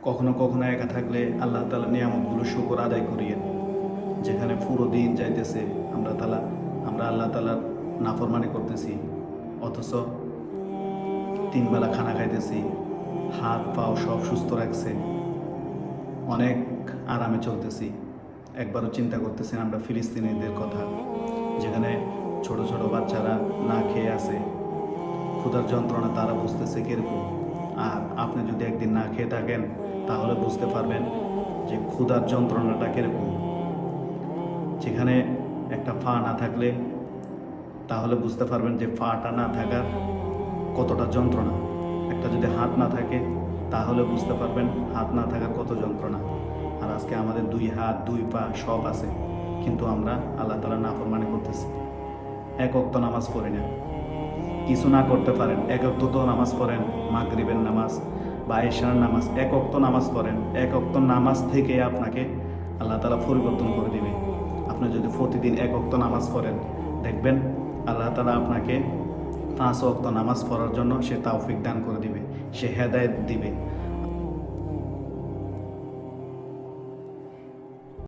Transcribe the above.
কখনো কখনো একা থাকলে আল্লাহ তাআলার নিয়ামতগুলো শুকর আদায় করিয়েন। যেখানে পুরো দিন যাইতেছে আমরা আল্লাহ তাআলার নাফরমানি করতেছি, অথচ ৩ বেলা খানা খাইতেছি, হাত পাও সব সুস্থ রাখছে, অনেক আরামে চলতেছি। একবারও চিন্তা করতেছেন আমরা ফিলিস্তিনিদের কথা, যেখানে ছোট ছোট বাচ্চারা না খেয়ে আছে, ক্ষুধার যন্ত্রণা তারা বুঝতেছে কীরকম। আর আপনি যদি একদিন না খেয়ে থাকেন তাহলে বুঝতে পারবেন যে ক্ষুধার যন্ত্রণাটা কীরকম। যেখানে একটা ফা না থাকলে তাহলে বুঝতে পারবেন যে ফাটা না থাকার কতটা যন্ত্রণা। একটা যদি হাত না থাকে তাহলে বুঝতে পারবেন হাত না থাকার কত যন্ত্রণা। আর আজকে আমাদের 2 হাত 2 পা সব আছে, কিন্তু আমরা আল্লাহ তাআলার নাফরমানি করতেছি। এক ওয়াক্ত নামাজ পড়ি না, কিছু না করতে পারেন এক ওয়াক্ত তো নামাজ পড়েন, মাগরিবের নামাজ বা এশার নামাজ, এক ওয়াক্ত নামাজ পড়েন। এক ওয়াক্ত নামাজ থেকে আপনাকে আল্লাহ তাআলা পরিবর্তন করে দিবে। আপনি যদি প্রতিদিন এক ওয়াক্ত নামাজ পড়েন, দেখবেন আল্লাহ তাআলা আপনাকে 5 ওয়াক্ত নামাজ পড়ার জন্য সে তৌফিক দান করে দিবে, সে হেদায়েত দিবে।